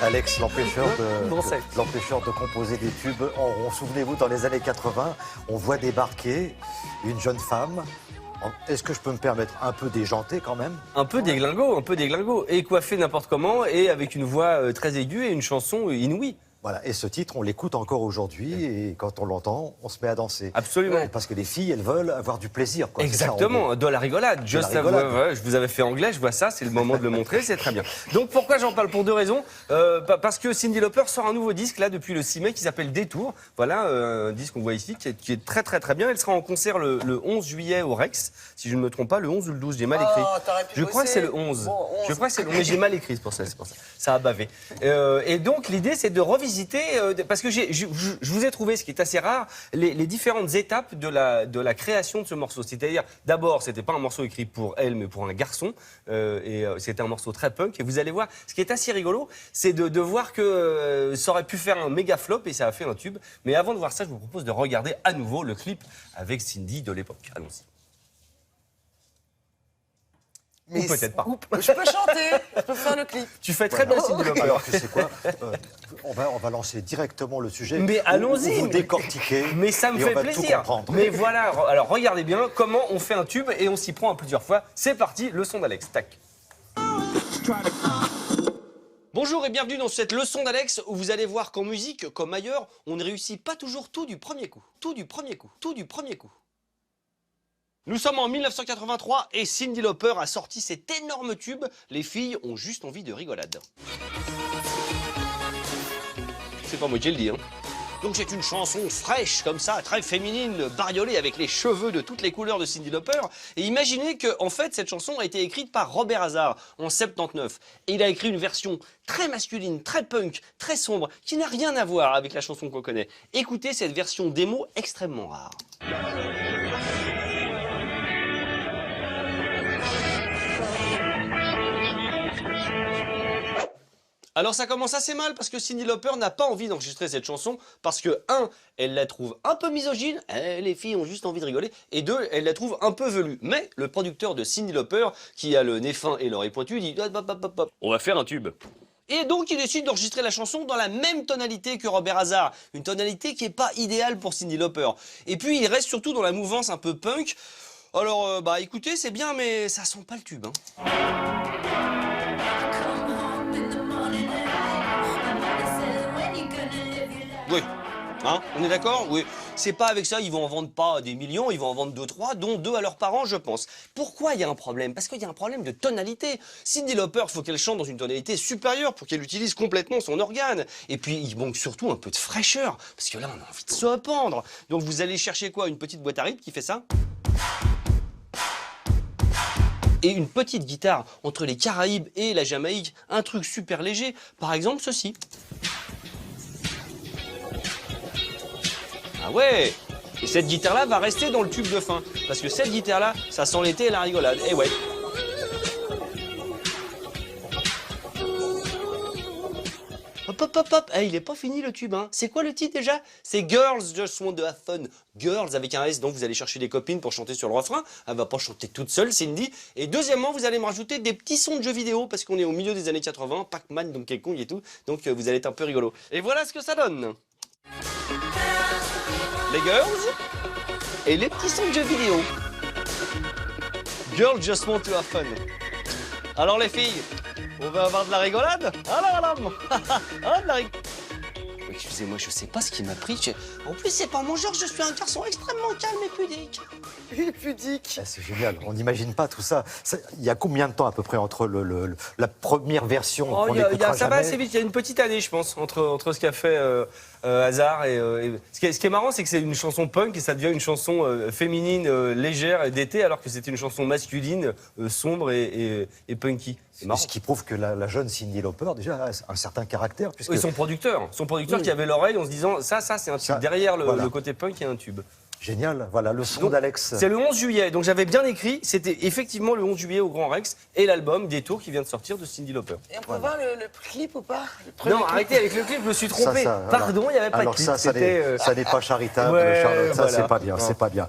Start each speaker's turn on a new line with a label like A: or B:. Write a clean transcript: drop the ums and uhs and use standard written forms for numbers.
A: Alex,
B: Bon sec.
A: l'empêcheur de composer des tubes en rond. Souvenez-vous, dans les années 80, on voit débarquer une jeune femme. Est-ce que je peux me permettre un peu déjanté quand même?
B: Un peu déglingo, et coiffé n'importe comment, et avec une voix très aiguë et une chanson inouïe.
A: Voilà, et ce titre, on l'écoute encore aujourd'hui, et quand on l'entend, on se met à danser.
B: Absolument.
A: Ouais, parce que les filles, elles veulent avoir du plaisir, quoi. C'est ça, en
B: Exactement,
A: gros.
B: de la rigolade. Just
A: la rigolade.
B: ouais, je vous avais fait anglais, je vois ça, c'est le moment de le montrer, c'est très bien. Donc pourquoi j'en parle? Pour deux raisons. Parce que Cyndi Lauper sort un nouveau disque là depuis le 6 mai qui s'appelle Détour. Voilà, un disque qu'on voit ici qui est très très très bien. Elle sera en concert le 11 juillet au Rex, si je ne me trompe pas, le 11 ou le 12, j'ai mal écrit. Je crois que c'est le 11.
C: Bon, 11.
B: Je crois que c'est le 11, mais j'ai mal écrit, c'est pour ça. Ça a bavé. Et donc l'idée c'est de revisiter, parce que je vous ai trouvé, ce qui est assez rare, les différentes étapes de la création de ce morceau. C'est-à-dire, d'abord, c'était pas un morceau écrit pour elle, mais pour un garçon, et c'était un morceau très punk. Et vous allez voir, ce qui est assez rigolo, c'est de voir que ça aurait pu faire un méga flop et ça a fait un tube. Mais avant de voir ça, je vous propose de regarder à nouveau le clip avec Cyndi de l'époque. Allons-y. Ou peut-être pas.
C: Je peux chanter, je peux faire le clip.
B: Tu fais très bien Cyndi Lauper.
A: Alors, tu sais quoi, on va lancer directement le sujet.
B: Mais allons-y.
A: Vous décortiquez.
B: Mais ça me
A: et
B: fait
A: on va tout
B: plaisir.
A: comprendre.
B: Mais voilà, alors regardez bien comment on fait un tube et on s'y prend à plusieurs fois. C'est parti, le son d'Alex. Tac. Bonjour et bienvenue dans cette leçon d'Alex où vous allez voir qu'en musique, comme ailleurs, on ne réussit pas toujours tout du premier coup. Tout du premier coup. Tout du premier coup. Nous sommes en 1983 et Cyndi Lauper a sorti cet énorme tube. Les filles ont juste envie de rigolade. C'est pas moi qui le dis, hein. Donc c'est une chanson fraîche comme ça, très féminine, bariolée avec les cheveux de toutes les couleurs de Cyndi Lauper. Et imaginez que en fait cette chanson a été écrite par Robert Hazard en 79. Et il a écrit une version très masculine, très punk, très sombre, qui n'a rien à voir avec la chanson qu'on connaît. Écoutez cette version démo extrêmement rare. Alors ça commence assez mal parce que Cyndi Lauper n'a pas envie d'enregistrer cette chanson parce que 1, elle la trouve un peu misogyne, les filles ont juste envie de rigoler, et 2, elle la trouve un peu velue. Mais le producteur de Cyndi Lauper, qui a le nez fin et l'oreille pointue, dit on va faire un tube. Et donc il décide d'enregistrer la chanson dans la même tonalité que Robert Hazard, une tonalité qui n'est pas idéale pour Cyndi Lauper. Et puis il reste surtout dans la mouvance un peu punk. Alors bah écoutez, c'est bien mais ça sent pas le tube, hein. Oui, hein, on est d'accord? Oui. C'est pas avec ça, ils vont en vendre pas des millions, ils vont en vendre 2-3, dont 2 à leurs parents, je pense. Pourquoi il y a un problème? Parce qu'il y a un problème de tonalité. Cyndi Lauper, il faut qu'elle chante dans une tonalité supérieure pour qu'elle utilise complètement son organe. Et puis, il manque surtout un peu de fraîcheur, parce que là, on a envie de se pendre. Donc, vous allez chercher quoi? Une petite boîte à rythme qui fait ça? Et une petite guitare entre les Caraïbes et la Jamaïque, un truc super léger, par exemple ceci. Ah ouais! Et cette guitare-là va rester dans le tube de fin. Parce que cette guitare-là, ça sent l'été et la rigolade. Et ouais. Hop, hop, hop, hop. Eh, il est pas fini le tube, hein. C'est quoi le titre déjà? C'est Girls Just Want to Have Fun. Girls avec un S, donc vous allez chercher des copines pour chanter sur le refrain. Elle va pas chanter toute seule, Cyndi. Et deuxièmement, vous allez me rajouter des petits sons de jeux vidéo, parce qu'on est au milieu des années 80, Pac-Man, Donkey Kong et tout. Donc vous allez être un peu rigolo. Et voilà ce que ça donne. Les girls et les petits sons de jeux vidéo. Girls Just Want to Have Fun. Alors les filles, on va avoir de la rigolade? Alors, de la rigolade. Excusez-moi, je sais pas ce qui m'a pris. En plus, c'est pas mon genre, je suis un garçon extrêmement calme et pudique.
C: Pudique.
A: Ah, c'est génial, on n'imagine pas tout ça. Il y a combien de temps à peu près entre la première version qu'on n'écoutera
B: ça va
A: jamais?
B: assez vite, il y a une petite année, je pense, entre ce qu'a fait Hazard et... Ce qui est marrant, c'est que c'est une chanson punk et ça devient une chanson féminine, légère et d'été, alors que c'était une chanson masculine, sombre et punky.
A: Ce qui prouve que la jeune Cyndi Lauper, déjà, a un certain caractère. Puisque...
B: Oui, son producteur qui avait l'oreille en se disant, ça c'est un tube. Derrière le côté punk, il y a un tube.
A: Génial, voilà, le son d'Alex.
B: C'est le 11 juillet, donc j'avais bien écrit, c'était effectivement le 11 juillet au Grand Rex, et l'album Détour qui vient de sortir de Cyndi Lauper.
C: Et on peut voir le clip ou pas?
B: Non, arrêtez avec le clip, je me suis trompé. Pardon, il n'y avait pas de clip.
A: Alors ça n'est pas charitable,
B: ouais,
A: Charlotte, ça
B: voilà.
A: c'est pas bien, c'est pas bien.